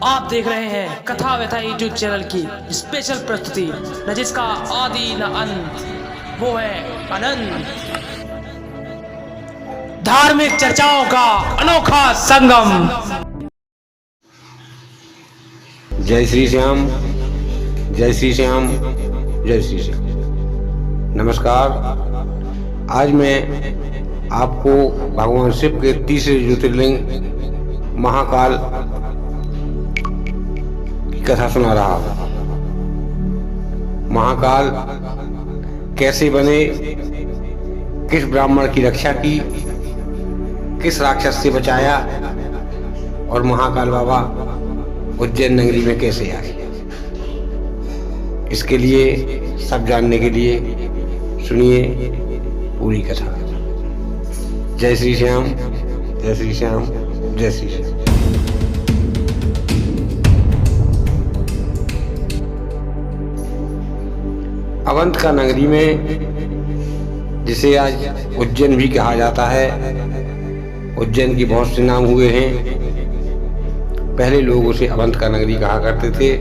आप देख रहे हैं कथा व्यथा यूट्यूब चैनल की स्पेशल प्रस्तुति, न जिसका आदि न अंत, वो है अनंत। धार्मिक चर्चाओं का अनोखा संगम। जय श्री श्याम, जय श्री श्याम, जय श्री श्याम। नमस्कार। आज मैं आपको भगवान शिव के तीसरे ज्योतिर्लिंग महाकाल की कथा सुना रहा हूं। महाकाल कैसे बने, किस ब्राह्मण की रक्षा की, किस राक्षस से बचाया और महाकाल बाबा उज्जैन नगरी में कैसे आए, इसके लिए सब जानने के लिए सुनिए पूरी कथा। जय श्री श्याम, जय श्री श्याम, जय श्री श्याम। अवंत का नगरी में, जिसे आज उज्जैन भी कहा जाता है, उज्जैन की बहुत से नाम हुए हैं। पहले लोग उसे अवंत का नगरी कहा करते थे।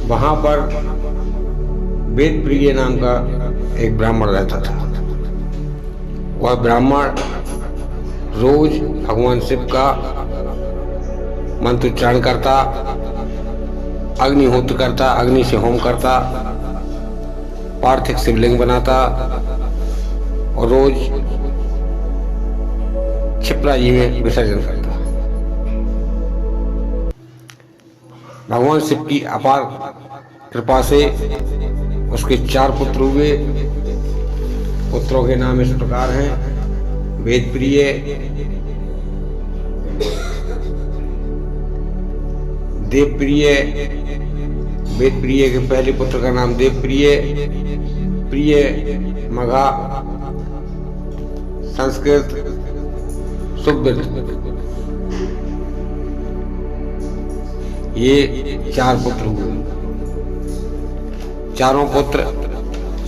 वहां पर वेदप्रिय नाम का एक ब्राह्मण रहता था। वह ब्राह्मण रोज भगवान शिव का मंत्रोच्चारण करता, अग्निहोत्र करता, अग्नि से होम करता, पार्थिव शिवलिंग बनाता और रोज क्षिप्रा जी में विसर्जन करता। भगवान शिव की अपार कृपा से उसके 4 पुत्र हुए। पुत्रों के नाम इस प्रकार हैं: वेदप्रिय, देवप्रिय। वेदप्रिय के पहले पुत्र का नाम देवप्रिय, प्रिय मघा, संस्कृत सुब्रत। ये 4 पुत्र हुए। चारों पुत्र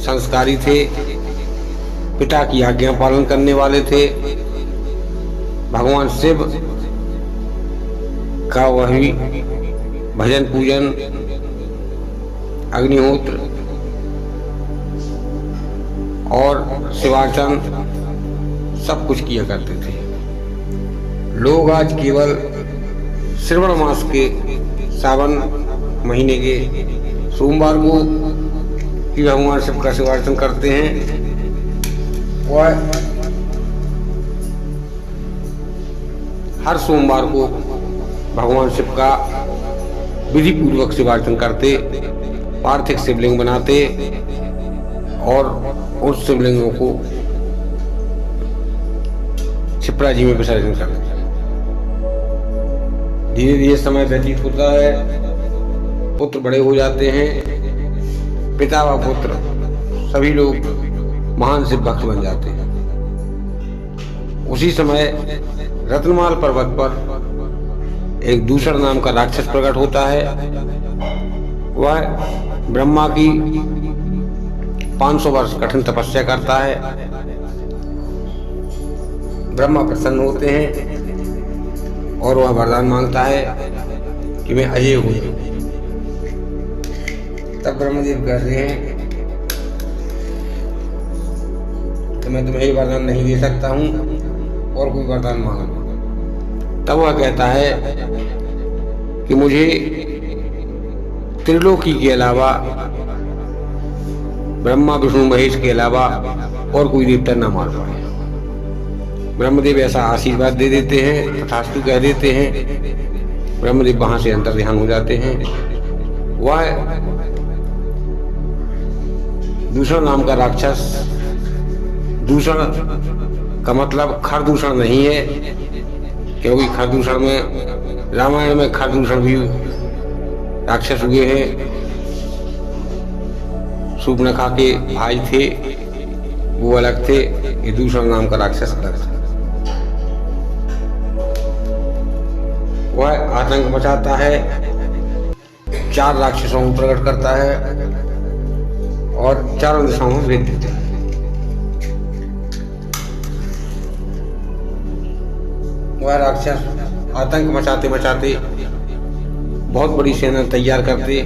संस्कारी थे, पिता की आज्ञा पालन करने वाले थे। भगवान शिव का वही भजन पूजन, अग्निहोत्र और शिवार्चन सब कुछ किया करते थे। लोग आज केवल श्रावण मास के सावन महीने के सोमवार को ही भगवान शिव का शिवार्चन करते हैं। वह हर सोमवार को भगवान शिव का विधि पूर्वक शिवार्चन करते, पार्थिव शिवलिंग बनाते और उस शिवलिंगों को क्षिप्रा जी में विसर्जन करते। धीरे धीरे समय व्यतीत होता है, पुत्र बड़े हो जाते हैं। पिता व पुत्र सभी लोग महान शिव भक्त बन जाते हैं। उसी समय रत्नमाल पर्वत पर एक दूसरा नाम का राक्षस प्रकट होता है। वह ब्रह्मा की 500 वर्ष कठिन तपस्या करता है। ब्रह्मा प्रसन्न होते हैं और वह वरदान मांगता है कि मैं अजय हूं। तब ब्रह्मदेव कहते हैं कि मैं तुम्हें वरदान नहीं दे सकता हूं, और कोई वरदान मांगो। तब वह कहता है कि मुझे त्रिलोकी के अलावा, ब्रह्मा विष्णु महेश के अलावा और कोई देवता न मार पाए। ब्रह्मदेव ऐसा आशीर्वाद दे देते हैं, तथास्तु कह देते हैं। ब्रह्मदेव वहां से अंतर ध्यान हो जाते हैं। वह दूषण नाम का राक्षस, दूषण का मतलब खरदूषण नहीं है, क्योंकि खरदूषण में, रामायण में खरदूषण भी राक्षस हुए हैं। शूर्पणखा के भाई थे, वो अलग थे। ये दूषण नाम का राक्षस अलग था। वह आतंक मचाता है, 4 राक्षसों को प्रकट करता है और चारों दिशाओं में भेज देते हैं। वह राक्षस आतंक मचाते मचाते बहुत बड़ी सेना तैयार करते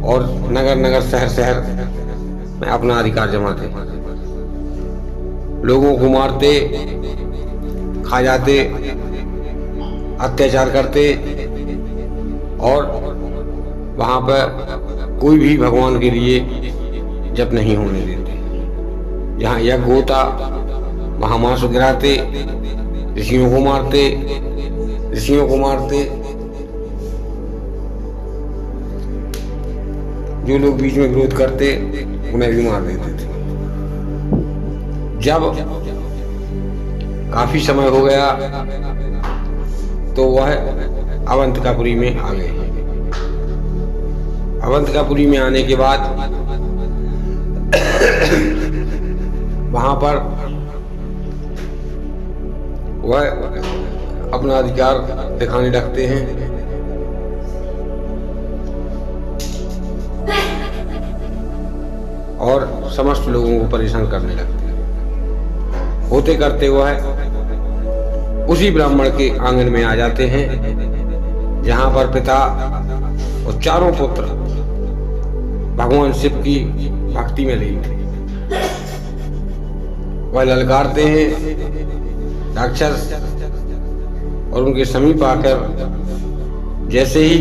और नगर नगर शहर शहर में अपना अधिकार जमाते, लोगों को मारते, खा जाते, अत्याचार करते और वहां पर कोई भी भगवान के लिए जप नहीं होने देते। जहाँ यज्ञ होता वहां मांस गिराते, ऋषियों को मारते, जो लोग बीच में विरोध करते उन्हें भी मार देते थे। जब काफी समय हो गया तो वह अवंतिकापुरी में आ गए। अवंतिकापुरी में आने के बाद वहां पर वह अपना अधिकार दिखाने लगते हैं और समस्त लोगों को परेशान करने लगते हैं। होते करते वह उसी ब्राह्मण के आंगन में आ जाते हैं जहां पर पिता और चारों पुत्र भगवान शिव की भक्ति में लीन थे। वह ललकारते हैं राक्षस और उनके समीप आकर जैसे ही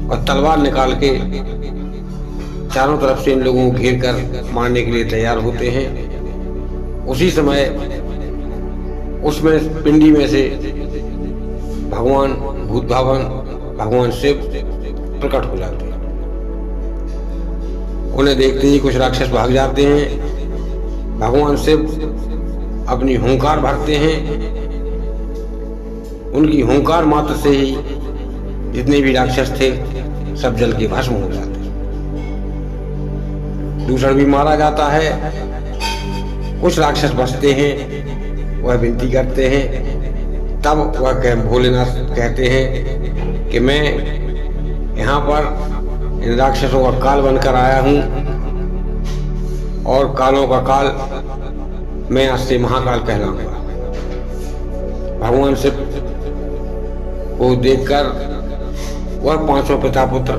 वह तलवार निकाल के चारों तरफ से इन लोगों को घेर कर मारने के लिए तैयार होते हैं, उसी समय उसमें पिंडी में से भगवान भूत भावन भगवान शिव प्रकट हो जाते हैं। उन्हें देखते ही कुछ राक्षस भाग जाते हैं। भगवान शिव अपनी हुंकार भरते हैं। उनकी हुंकार मात्र से ही जितने भी राक्षस थे सब जल के भस्म हो जाते। दूसरा भी मारा जाता है। कुछ राक्षस बचते हैं, वह विनती करते हैं। तब वह भोलेनाथ कहते हैं कि मैं यहाँ पर इन राक्षसों का काल बनकर आया हूँ और कालों का काल मैं आज से महाकाल कहलाऊंगा। भगवान शिव को देखकर वह पांचों पिता पुत्र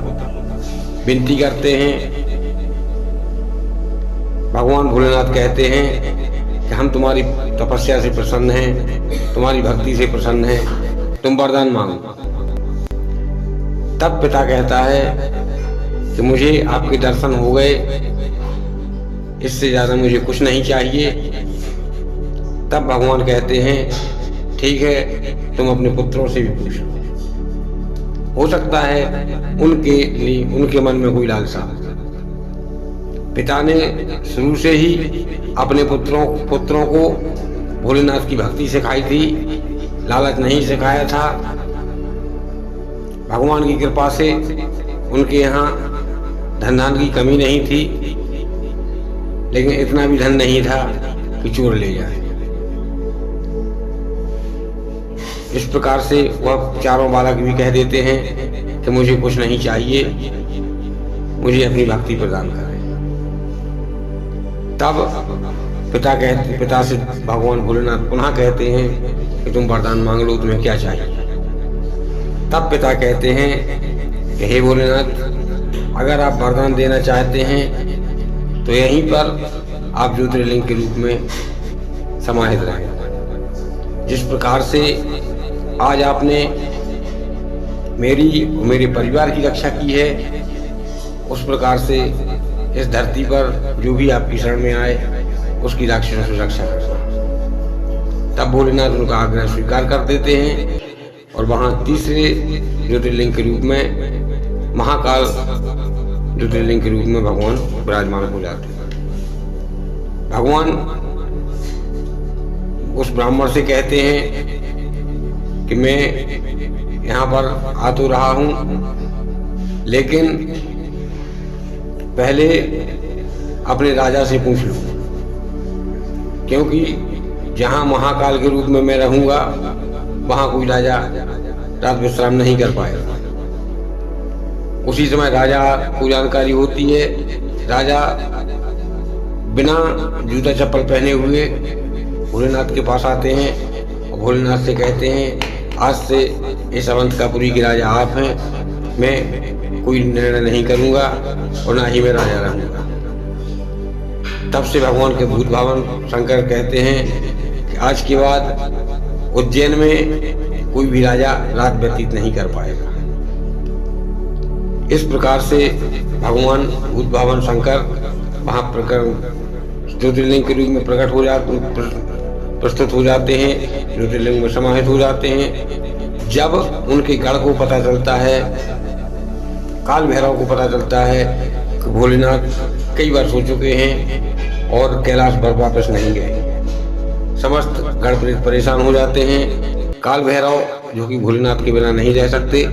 विनती करते हैं। भगवान भोलेनाथ कहते हैं कि हम तुम्हारी तपस्या से प्रसन्न हैं, तुम्हारी भक्ति से प्रसन्न हैं, तुम वरदान मांगो। तब पिता कहता है कि मुझे आपके दर्शन हो गए, इससे ज्यादा मुझे कुछ नहीं चाहिए। तब भगवान कहते हैं ठीक है, तुम अपने पुत्रों से भी पूछो, हो सकता है उनके मन में कोई लालसा। पिता ने शुरू से ही अपने पुत्रों को भोलेनाथ की भक्ति सिखाई थी, लालच नहीं सिखाया था। भगवान की कृपा से उनके यहाँ धन की कमी नहीं थी, लेकिन इतना भी धन नहीं था कि चोर ले जाए। इस प्रकार से वह चारों बालक भी कह देते हैं कि मुझे कुछ नहीं चाहिए, मुझे अपनी भक्ति प्रदान करें। तब पिता से भगवान भोलेनाथ पुनः कहते हैं कि तुम वरदान मांग लो, तुम्हें क्या चाहिए। तब पिता कहते हैं कि हे भोलेनाथ, अगर आप वरदान देना चाहते हैं तो यहीं पर आप ज्योतिर्लिंग के रूप में समाहित रहें। जिस प्रकार से आज आपने मेरे परिवार की रक्षा की है, उस प्रकार से इस धरती पर जो भी आपकी शरण में आए उसकी राक्षसों से रक्षा कर। तब भोलेनाथ उनका आग्रह स्वीकार कर देते हैं और वहां तीसरे ज्योतिर्लिंग के रूप में महाकाल ज्योतिर्लिंग के रूप में भगवान विराजमान हो जाते हैं। भगवान उस ब्राह्मण से कहते हैं कि मैं यहाँ पर आ तो रहा हूँ, लेकिन पहले अपने राजा से पूछ लूं, क्योंकि जहाँ महाकाल के रूप में मैं रहूंगा वहां कोई राजा रात विश्राम नहीं कर पाएगा। उसी समय राजा को जानकारी होती है। राजा बिना जूता चप्पल पहने हुए भोलेनाथ के पास आते हैं और भोलेनाथ से कहते हैं आज से इस अवंतकापुरी के राजा आप हैं, मैं कोई निर्णय नहीं करूंगा और ना ही मैं राजा रहूंगा। तब से भगवान के भूत भावन शंकर कहते हैं कि आज के बाद उज्जैन में कोई भी राजा रात व्यतीत नहीं कर पाएगा। इस प्रकार से भगवान भूत भावन शंकर वहां ज्योतिर्लिंग के रूप में प्रस्तुत हो जाते हैं, ज्योतिर्लिंग में समाहित हो जाते हैं। जब उनके गढ़ को पता चलता है, काल भैरव को पता चलता है कि भोलेनाथ कई बार सो चुके हैं और कैलाश पर वापस नहीं गए, समस्त गढ़ प्रेत परेशान हो जाते हैं। काल भैरव जो कि भोलेनाथ के बिना नहीं रह सकते,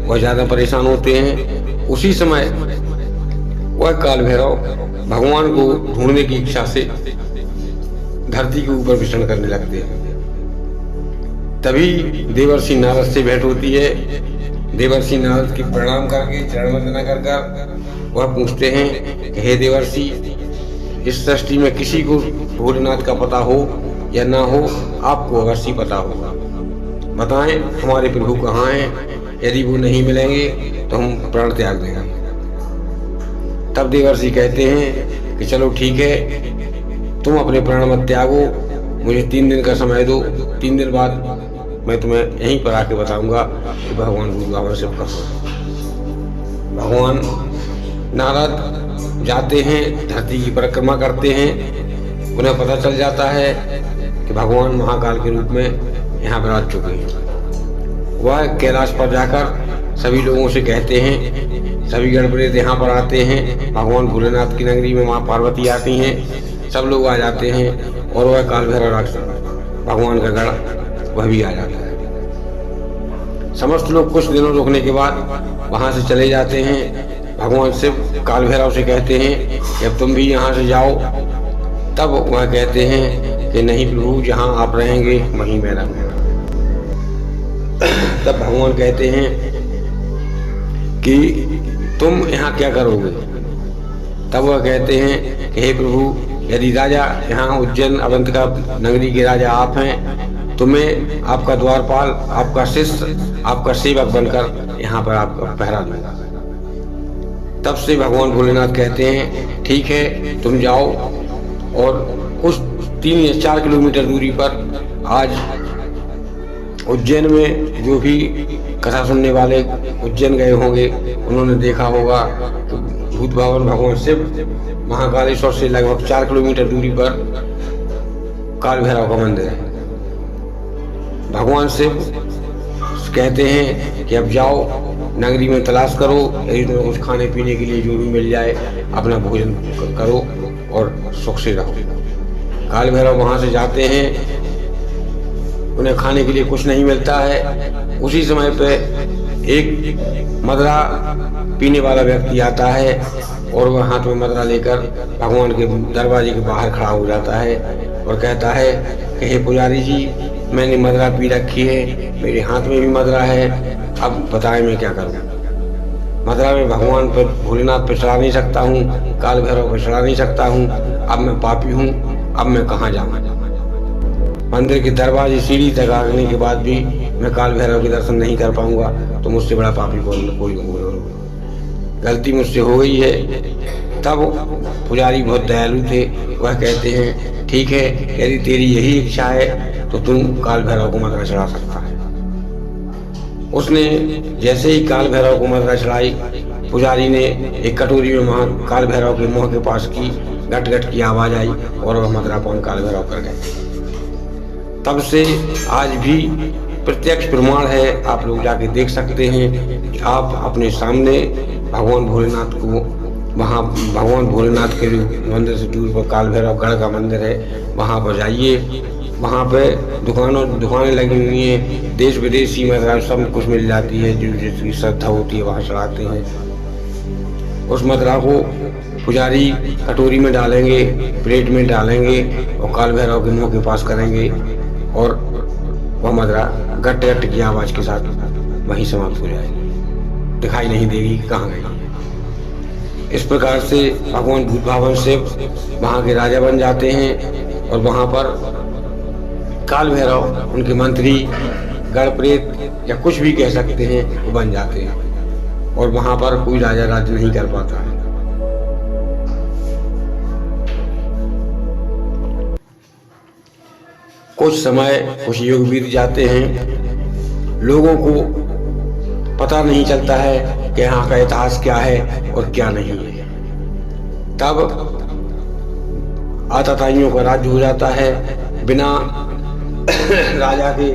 वह ज्यादा परेशान होते हैं। उसी समय वह काल भैरव भगवान को ढूंढने की इच्छा से धरती के ऊपर विचरण करने लगते हैं। तभी देवर्षि नारद से भेंट होती है। देवर्षि नारद की प्रणाम करके चरण वंदना कर वह पूछते हैं कि हे देवर्षि, इस सृष्टि में किसी को भोलेनाथ का पता हो या ना हो, आपको अवश्य पता होगा। बताएं हमारे प्रभु कहाँ हैं, यदि वो नहीं मिलेंगे तो हम प्राण त्याग देंगे। तब देवर्षि कहते हैं कि चलो ठीक है, तुम अपने प्राण मत त्यागो, मुझे 3 दिन का समय दो। 3 दिन बाद मैं तुम्हें यहीं पर आके बताऊंगा कि भगवान भूत भावन शिव कहाँ है। भगवान नारद जाते हैं, धरती की परिक्रमा करते हैं। उन्हें पता चल जाता है कि भगवान महाकाल के रूप में यहाँ पर आ चुके हैं। वह कैलाश पर जाकर सभी लोगों से कहते हैं, सभी गण प्रेत यहाँ पर आते हैं। भगवान भोलेनाथ की नगरी में माँ पार्वती आती हैं, सब लोग आ जाते हैं और वह काल भैरव राक्षस भगवान का गढ़ वह भी आ जाता है। समस्त लोग कुछ दिनों रुकने के बाद वहां से चले जाते हैं। भगवान शिव काल भैरव से कहते हैं कि अब तुम भी यहाँ से जाओ। तब वह कहते हैं कि नहीं प्रभु, जहाँ आप रहेंगे वहीं मैं रहूंगा। तब भगवान कहते हैं कि तुम यहाँ क्या करोगे। तब वह कहते हैं कि हे प्रभु, यदि राजा यहाँ उज्जैन अवंतिका नगरी के राजा आप हैं तो मैं आपका द्वारपाल, आपका शिष्य, आपका सेवक बनकर यहाँ पर आपका पहरा दूंगा। तब से भगवान भोलेनाथ कहते हैं ठीक है, तुम जाओ। और उस 3 या 4 किलोमीटर दूरी पर आज उज्जैन में जो भी कथा सुनने वाले उज्जैन गए होंगे, उन्होंने देखा होगा कि भूत भावन भगवान शिव महाकालेश्वर से लगभग 4 किलोमीटर दूरी पर काल भैरव का मंदिर है। भगवान शिव कहते हैं कि अब जाओ, नगरी में तलाश करो, यदि तुम्हें कुछ खाने पीने के लिए जो भी मिल जाए अपना भोजन करो और सुख से रहो। काल भैरव वहां से जाते हैं, उन्हें खाने के लिए कुछ नहीं मिलता है। उसी समय पे एक मदरा पीने वाला व्यक्ति आता है और वह हाथ में मदरा लेकर भगवान के दरवाजे के बाहर खड़ा हो जाता है और कहता है कि हे पुजारी जी, मैंने मदरा पी रखी है, मेरे हाथ में भी मदरा है, अब बताएं मैं क्या करूं। मदरा में भगवान पर भोलेनाथ पे चढ़ा नहीं सकता हूँ, काल भैरव पे चढ़ा नहीं सकता हूँ, अब मैं पापी हूँ, अब मैं कहाँ जाऊँ। मंदिर के दरवाजे सीढ़ी तक आने के बाद भी मैं काल भैरव के दर्शन नहीं कर पाऊंगा तो मुझसे बड़ा पापी कोई गलती मुझसे हो गई है। तब पुजारी बहुत दयालु थे, वह कहते हैं ठीक है, यदि तेरी यही इच्छा है तो तुम काल भैरव को मदरा चढ़ा सकता है। उसने जैसे ही काल भैरव को मदरा चढ़ाई, पुजारी ने एक कटोरी में काल भैरव के मुंह के पास की गट गट की आवाज आई और वह मदरा पान काल भैरव कर गए। तब से आज भी प्रत्यक्ष प्रमाण है, आप लोग जाके देख सकते हैं कि आप अपने सामने भगवान भोलेनाथ को, वहाँ भगवान भोलेनाथ के मंदिर से दूर पर काल भैरव गढ़ का मंदिर है, वहाँ पर जाइए। वहाँ पे दुकानें लगी हुई हैं, देश विदेशी मदरा सब कुछ मिल जाती है, जो जिसकी श्रद्धा होती है वहाँ चढ़ाते हैं। उस मदरा को पुजारी कटोरी में डालेंगे, प्लेट में डालेंगे और काल भैरव के मुंह के पास करेंगे और वह मदरा गट गट की आवाज के साथ वहीं समाप्त हो जाएगी, दिखाई नहीं देगी कहाँ गई। इस प्रकार से भगवान भूत भावन शिव वहाँ के राजा बन जाते हैं और वहाँ पर काल भैरव, उनके मंत्री गढ़ प्रेत या कुछ भी कह सकते हैं वो बन जाते हैं और वहां पर कोई राजा राज्य नहीं कर पाता है। कुछ समय कुछ युग बीत जाते हैं, लोगों को पता नहीं चलता है कि यहाँ का इतिहास क्या है और क्या नहीं है। तब आताताइयों का राज्य हो जाता है। बिना राजा के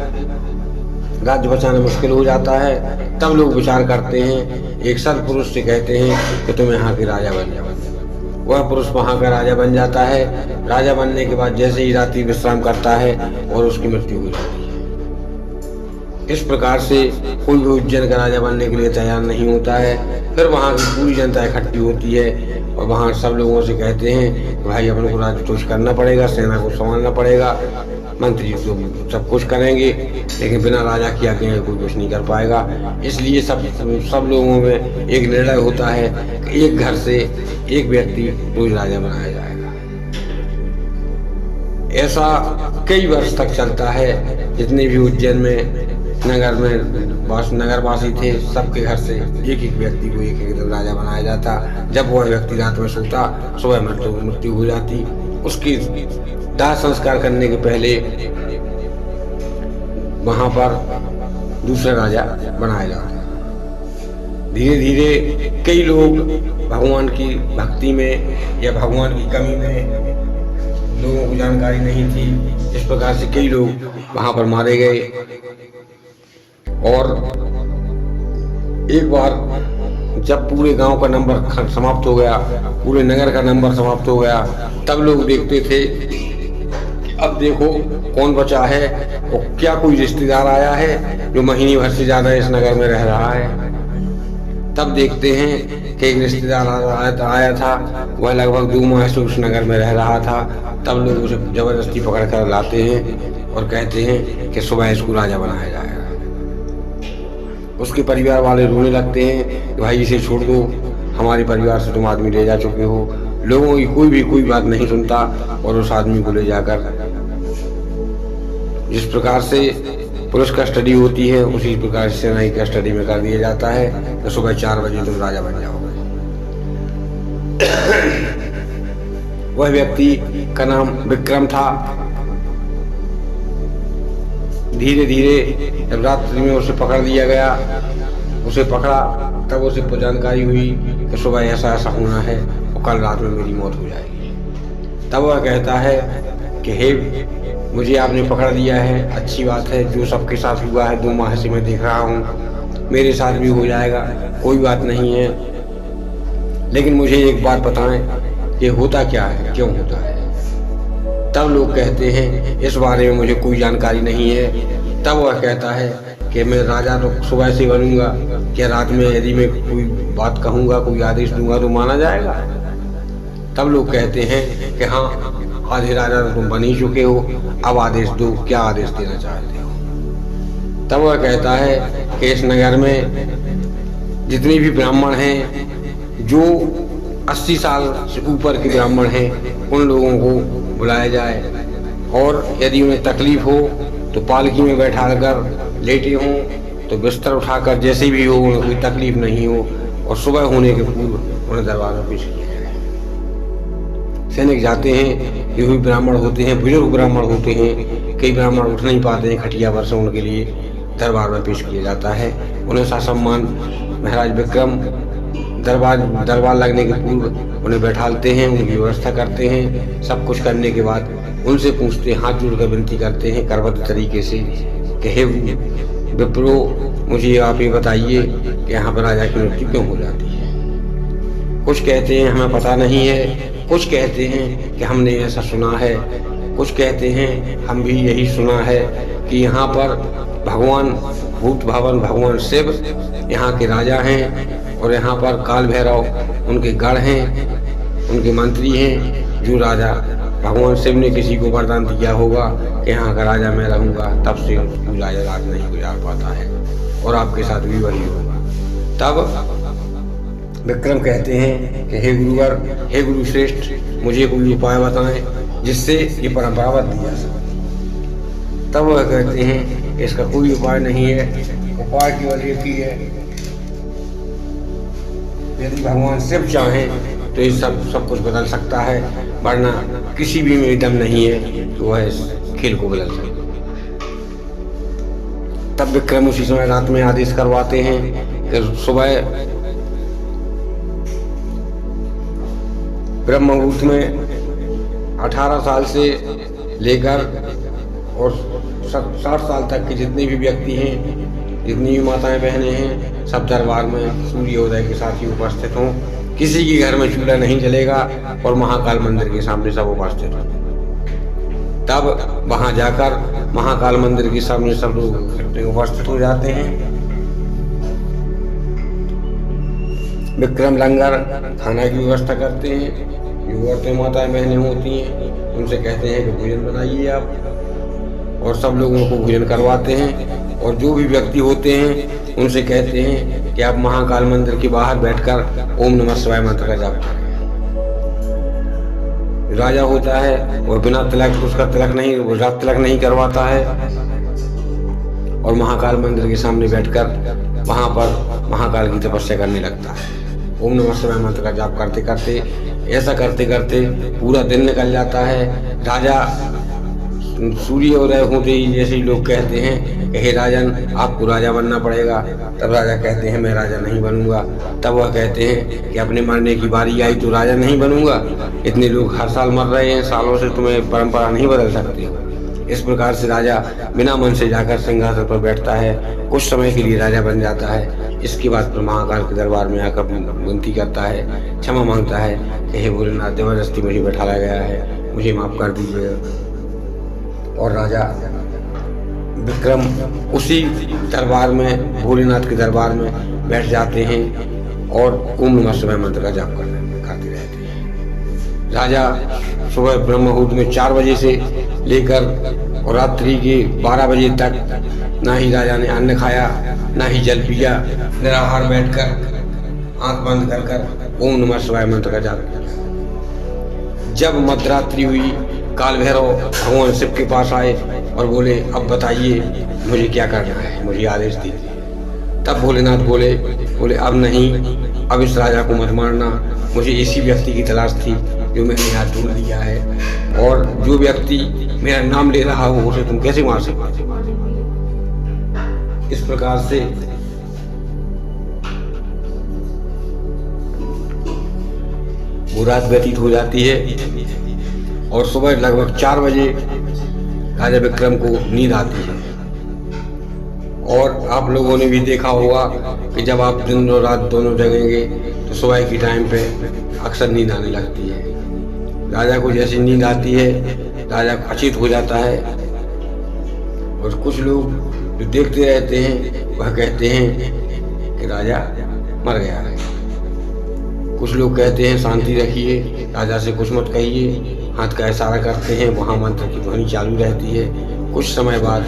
राज्य बचाना मुश्किल हो जाता है। तब लोग विचार करते हैं, एक सत्पुरुष से कहते हैं कि तुम यहाँ के राजा बन जाओ। वह पुरुष वहाँ का राजा बन जाता है। राजा बनने के बाद जैसे ही रात्रि विश्राम करता है और उसकी मृत्यु हो जाती है। इस प्रकार से कोई भी उज्जैन का राजा बनने के लिए तैयार नहीं होता है। फिर वहाँ की पूरी जनता इकट्ठी होती है और वहाँ सब लोगों से कहते हैं कि भाई अपने को राज्यतोष करना पड़ेगा, सेना को संभालना पड़ेगा, मंत्री तो सब कुछ करेंगे लेकिन बिना राजा की आज्ञा कोई कुछ नहीं कर पाएगा। इसलिए सब लोगों में एक निर्णय होता है कि एक घर से एक व्यक्ति रोज राजा बनाया जाएगा। ऐसा कई वर्ष तक चलता है। जितने भी उज्जैन में नगरवासी थे सबके घर से एक एक व्यक्ति को एक एक राजा बनाया जाता। जब वह व्यक्ति रात में सोता सुबह मृत्यु हो जाती। उसकी दाह संस्कार करने के पहले वहां पर दूसरा राजा बनाया जाता। धीरे धीरे कई लोग भगवान की भक्ति में या भगवान की कमी में लोगों को जानकारी नहीं थी। इस प्रकार से कई लोग वहां पर मारे गए और एक बार जब पूरे गांव का नंबर समाप्त हो गया, पूरे नगर का नंबर समाप्त हो गया, तब लोग देखते थे कि अब देखो कौन बचा है और क्या कोई रिश्तेदार आया है जो महीने भर से ज्यादा इस नगर में रह रहा है। तब देखते हैं कि एक रिश्तेदार आया था, वह लगभग 2 माह से उस नगर में रह रहा था। तब लोग उसे जबरदस्ती पकड़ कर लाते हैं और कहते हैं कि सुबह इसको राजा बनाया जाएगा। उसके परिवार वाले रोने लगते हैं कि भाई इसे छोड़ दो, हमारे परिवार से तुम आदमी ले जा चुके हो। लोगों की कोई बात नहीं सुनता और उस आदमी को ले जाकर जिस प्रकार से पुलिस कस्टडी होती है उसी प्रकार से सेना की कस्टडी में कर दिया जाता है तो सुबह 4 बजे तुम राजा बन जाओगे। वह व्यक्ति का नाम विक्रम था। धीरे धीरे जब रात्रि में उसे पकड़ लिया गया, उसे पकड़ा, तब उसे जानकारी हुई कि सुबह ऐसा ऐसा होना है और कल रात में मेरी मौत हो जाएगी। तब वह कहता है कि हे मुझे आपने पकड़ लिया है, अच्छी बात है, जो सबके साथ हुआ है 2 माह से मैं देख रहा हूँ, मेरे साथ भी हो जाएगा, कोई बात नहीं है, लेकिन मुझे एक बात बताएं कि होता क्या है, क्यों होता है। तब लोग कहते हैं इस बारे में मुझे कोई जानकारी नहीं है। तब वह कहता है कि मैं राजा तो सुबह से बनूंगा, क्या रात में यदि मैं कोई बात कहूंगा, कोई आदेश दूंगा तो माना जाएगा। तब लोग कहते हैं कि हाँ आधे राजा तो तुम बन ही चुके हो, अब आदेश दो, क्या आदेश देना चाहते हो। तब वह कहता है कि इस नगर में जितने भी ब्राह्मण हैं, जो 80 साल से ऊपर के ब्राह्मण हैं, उन लोगों को बुलाया जाए और यदि उन्हें तकलीफ हो तो पालकी में बैठा कर लेटे हों तो बिस्तर उठाकर जैसे भी हो उन्हें कोई तकलीफ नहीं हो और सुबह होने के पूर्व उन्हें दरबार में पेश किया जाए। सैनिक जाते हैं, जो भी ब्राह्मण होते हैं, बुजुर्ग ब्राह्मण होते हैं, कई ब्राह्मण उठ नहीं पाते हैं खटिया पर से, उनके लिए दरबार में पेश किया जाता है। उन्हें ससम्मान महाराज विक्रम दरबार लगने के पूर्व उन्हें बैठालते हैं, उनकी व्यवस्था करते हैं। सब कुछ करने के बाद उनसे पूछते हैं, हाथ जोड़कर विनती करते हैं करबद्ध तरीके से कि हे विप्रो, मुझे आप ये बताइए कि यहाँ पर राजा की मृत्यु क्यों हो जाती है। कुछ कहते हैं हमें पता नहीं है, कुछ कहते हैं कि हमने ऐसा सुना है, कुछ कहते हैं हम भी यही सुना है कि यहाँ पर भगवान भूत भवन भगवान शिव यहाँ के राजा हैं और यहाँ पर काल भैरव उनके गढ़ हैं, उनके मंत्री हैं। जो राजा भगवान शिव ने किसी को वरदान दिया होगा कि यहाँ का राजा मैं रहूँगा, तब से राजा रात नहीं गुजार पाता है और आपके साथ भी वही होगा। तब विक्रम कहते हैं कि हे गुरुवर, हे गुरु श्रेष्ठ, मुझे कोई उपाय बताएं जिससे ये परंपरा बदली जा सके। तब वह कहते हैं इसका कोई उपाय नहीं है। उपाय केवल एक ही है, यदि भगवान शिव चाहें तो ये सब कुछ बदल सकता है, वरना किसी भी में दम नहीं है कि वह इस खेल को बदल सके। तब विक्रम उसी समय रात में आदेश करवाते हैं कि सुबह ब्रह्म मुहूर्त में 18 साल से लेकर और 60 साल तक के जितने भी व्यक्ति हैं, जितनी भी माताएं बहनें हैं, सब दरबार में सूर्योदय के साथ ही उपस्थित हों। किसी के घर में चूल्हा नहीं जलेगा और महाकाल मंदिर के सामने सब उपस्थित हों। तब वहां जाकर महाकाल मंदिर के सामने सब लोग उपस्थित हो जाते हैं। विक्रम लंगर खाना की व्यवस्था करते हैं। जो औरतें माताएं बहनें होती हैं उनसे कहते हैं कि भोजन बनाइए आप, और सब लोगों को भोजन करवाते हैं। और जो भी व्यक्ति होते हैं उनसे कहते हैं कि आप महाकाल मंदिर के बाहर बैठकर ओम नमः शिवाय मंत्र का जाप करें। राजा होता है और बिना तिलक, उसका तिलक नहीं, रात तिलक नहीं करवाता है, और महाकाल मंदिर के सामने बैठकर वहां पर महाकाल की तपस्या करने लगता है। ओम नमः शिवाय मंत्र का जाप करते करते, ऐसा करते करते पूरा दिन निकल जाता है। राजा सूर्योदय होते ही जैसे ही लोग कहते हैं कि हे राजन, आपको राजा बनना पड़ेगा, तब राजा कहते हैं मैं राजा नहीं बनूंगा। तब वह कहते हैं कि अपने मरने की बारी आई तो राजा नहीं बनूंगा, इतने लोग हर साल मर रहे हैं, सालों से तुम्हें परंपरा नहीं बदल सकती। इस प्रकार से राजा बिना मन से जाकर सिंहासन पर बैठता है, कुछ समय के लिए राजा बन जाता है। इसके बाद फिर महाकाल के दरबार में आकर विनती करता है, क्षमा मांगता है कि हे भोलेनाथ, जबरदस्ती मुझे बैठाया गया है, मुझे माफ कर दीजिएगा। और राजा विक्रम उसी दरबार में, भोलेनाथ के दरबार में बैठ जाते हैं और ओम नमः शिवाय मंत्र का जाप करते रहते हैं। राजा सुबह ब्रह्म मुहूर्त में 4 बजे से लेकर और रात्रि के 12 बजे तक ना ही राजा ने अन्न खाया, ना ही जल पिया, निराहार बैठकर आंख बंद कर ओम नमः शिवाय मंत्र का जाप किया। जब मध्यरात्रि हुई, काल भैरव भगवान शिव के पास आए और बोले, अब बताइए मुझे क्या करना है, मुझे आदेश दीजिए। तब भोलेनाथ बोले अब नहीं, अब इस राजा को मत मारना, मुझे इसी व्यक्ति की तलाश थी जो मैंने यहाँ ढूंढ लिया है, और जो व्यक्ति मेरा नाम ले रहा हो उसे तुम कैसे मार सकते। इस प्रकार से वो रात व्यतीत हो जाती है और सुबह लगभग 4 बजे राजा विक्रम को नींद आती है। और आप लोगों ने भी देखा होगा कि जब आप दिन और रात दोनों जगेंगे तो सुबह की टाइम पे अक्सर नींद आने लगती है। राजा को जैसी नींद आती है, राजा अचेत हो जाता है, और कुछ लोग जो देखते रहते हैं वह कहते हैं कि राजा मर गया है। कुछ लोग कहते हैं शांति रखिए, राजा से कुछ मत कहिए, हाथ का इशारा करते हैं, वहाँ मंत्र की ध्वनि चालू रहती है। कुछ समय बाद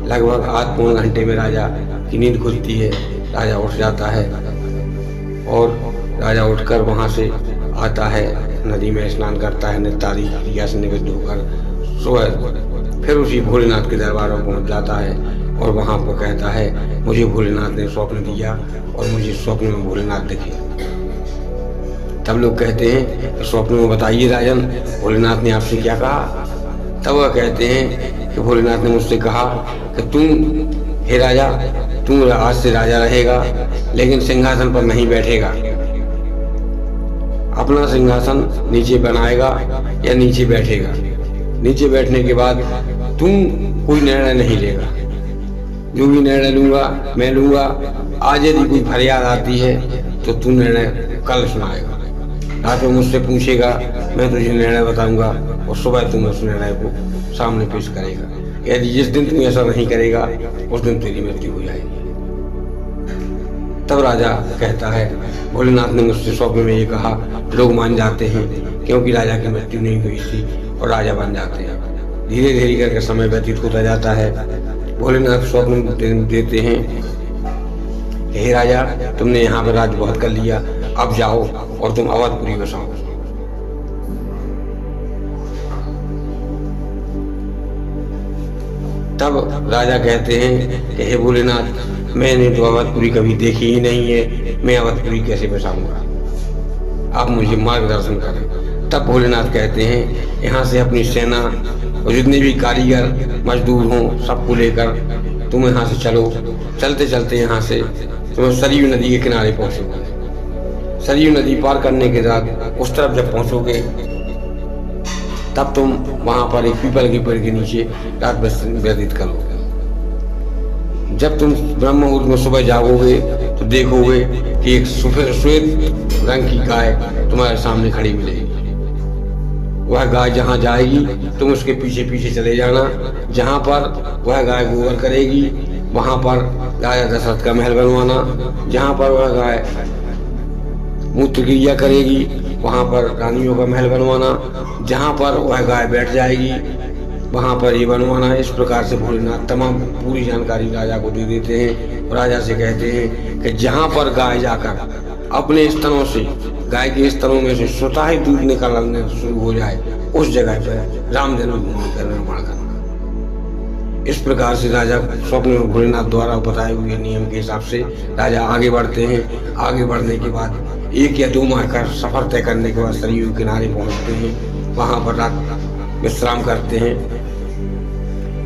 लगभग आध पौन घंटे में राजा की नींद खुलती है। राजा उठ जाता है और राजा उठकर वहाँ से आता है, नदी में स्नान करता है, नित्यादि क्रिया से निवृत्त होकर सुबह फिर उसी भोलेनाथ के दरबार में पहुँच जाता है और वहाँ पर कहता है, मुझे भोलेनाथ ने स्वप्न दिया और मुझे स्वप्न में भोलेनाथ दिखे। तब लोग कहते हैं कि स्वप्न में बताइए राजन, भोलेनाथ ने आपसे क्या कहा। तब वह कहते हैं कि भोलेनाथ ने मुझसे कहा कि तुम हे राजा, तुम आज से राजा रहेगा, लेकिन सिंहासन पर नहीं बैठेगा, अपना सिंहासन नीचे बनाएगा या नीचे बैठेगा। नीचे बैठने के बाद तुम कोई निर्णय नहीं लेगा, जो भी निर्णय लूंगा मैं लूंगा। आज यदि कोई फरियाद आती है तो तू निर्णय कल सुनाएगा, रात में मुझसे पूछेगा, मैं तुझे निर्णय बताऊंगा और सुबह तुम उस निर्णय को सामने पेश करेगा। यदि जिस दिन तुम ऐसा नहीं करेगा उस दिन तेरी मृत्यु हो जाएगी। तब राजा कहता है, भोलेनाथ ने मुझसे स्वप्न में ये कहा। लोग मान जाते हैं क्योंकि राजा की मृत्यु नहीं हुई थी और राजा बन जाते हैं। धीरे धीरे करके समय व्यतीत होता जाता है। भोलेनाथ स्वप्न देते हैं, हे राजा, तुमने यहाँ पर राज बहुत कर लिया, अब जाओ और तुम अवधपुरी बसाओ। तब राजा कहते हैं कि हे भोलेनाथ, मैंने तो अवधपुरी कभी देखी ही नहीं है, मैं अवधपुरी कैसे बसाऊंगा, आप मुझे मार्गदर्शन करें। तब भोलेनाथ कहते हैं, यहाँ से अपनी सेना और जितने भी कारीगर मजदूर हों सबको लेकर तुम यहाँ से चलो। चलते चलते यहाँ से तुम सरयू नदी के किनारे पहुँचोगे। सरयू नदी पार करने के बाद उस तरफ जब पहुँचोगे तब तुम वहाँ पर एक पीपल के पेड़ के नीचे रात व्यतीत करोगे। जब तुम ब्रह्म मुहूर्त में सुबह जागोगे तो देखोगे कि एक श्वेत रंग की गाय तुम्हारे सामने खड़ी मिलेगी। वह गाय जहाँ जाएगी तुम उसके पीछे पीछे चले जाना। जहाँ पर वह गाय गोबर करेगी वहाँ पर राजा दशरथ का महल बनवाना। जहाँ पर वह गाय मूत्र क्रिया करेगी वहाँ पर रानियों का महल बनवाना। जहाँ पर वह गाय बैठ जाएगी वहाँ पर ये बनवाना। इस प्रकार से भोलेनाथ तमाम पूरी जानकारी राजा को दे देते हैं। राजा से कहते हैं कि जहाँ पर गाय जाकर अपने स्तनों से, गाय के स्तनों में से स्वतः ही दूध निकलना शुरू हो जाए, उस जगह पर राम जन्मभूमि का निर्माण करना। इस प्रकार से राजा स्वप्न में भोलेनाथ द्वारा बताए हुए नियम के हिसाब से राजा आगे बढ़ते हैं। आगे बढ़ने के बाद 1 या 2 माह का सफर तय करने के बाद सरयू किनारे पहुंचते हैं। वहां पर रात विश्राम करते हैं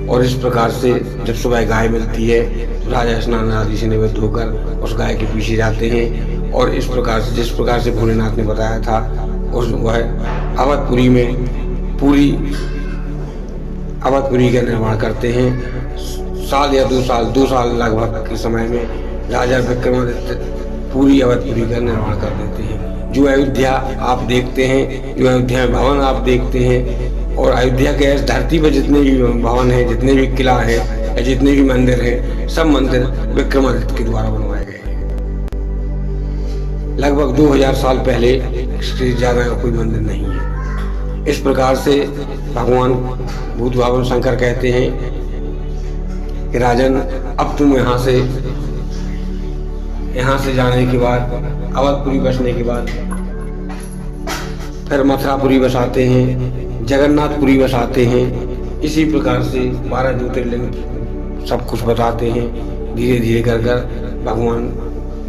और इस प्रकार से जब सुबह गाय मिलती है तो राजा स्नान आदि से निवृत्त होकर उस गाय के पीछे जाते हैं और इस प्रकार से जिस प्रकार से भोलेनाथ ने बताया था उस वह अवधपुरी में पूरी अवधपुरी का निर्माण करते हैं। साल या 2 साल लगभग के समय में राजा विक्रमादित्य पूरी अवधपुरी का निर्माण कर देते हैं। जो अयोध्या आप देखते हैं, जो अयोध्या में भवन आप देखते हैं और अयोध्या के इस धरती पर जितने भी भवन हैं, जितने भी किला है या जितने भी मंदिर हैं, सब मंदिर विक्रमादित्य के द्वारा बनवाए गए हैं। लगभग 2000 साल पहले इससे ज्यादा कोई मंदिर नहीं है। इस प्रकार से भगवान भूत भावन शंकर कहते हैं कि राजन, अब तुम यहाँ से जाने के बाद, अवधपुरी बसने के बाद फिर मथुरापुरी बसाते हैं, जगन्नाथपुरी बसाते हैं। इसी प्रकार से 12 ज्योतिर्लिंग सब कुछ बताते हैं। धीरे धीरे कर भगवान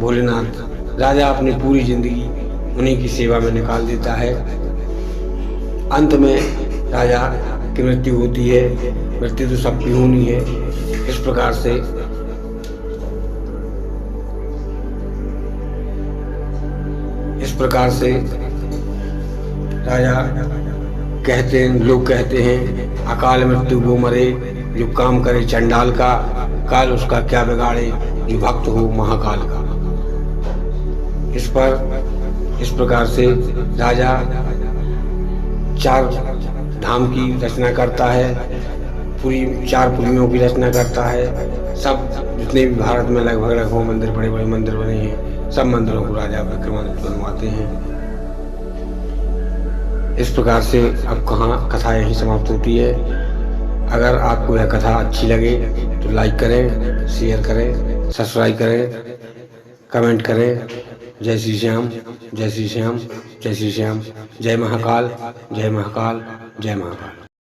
भोलेनाथ राजा अपनी पूरी जिंदगी उन्हीं की सेवा में निकाल देता है। अंत में राजा की मृत्यु होती है। मृत्यु तो सबकी होनी है। इस प्रकार से राजा कहते हैं, लोग कहते हैं, अकाल मृत्यु वो मरे जो काम करे चंडाल का, काल उसका क्या बिगाड़े जो भक्त हो महाकाल का। इस प्रकार से राजा 4 धाम की रचना करता है, पूरी 4 पुरियों की रचना करता है। सब जितने भी भारत में लगभग मंदिर, बड़े बड़े मंदिर बने हैं, सब मंदिरों को राजा विक्रमादित्य बनवाते हैं। इस प्रकार से अब कथा यहीं समाप्त होती है। अगर आपको यह कथा अच्छी लगे तो लाइक करें, शेयर करें, सब्सक्राइब करें, कमेंट करें। जय श्री श्याम, जय श्री श्याम, जय श्री श्याम। जय महाकाल, जय महाकाल, जय महाकाल।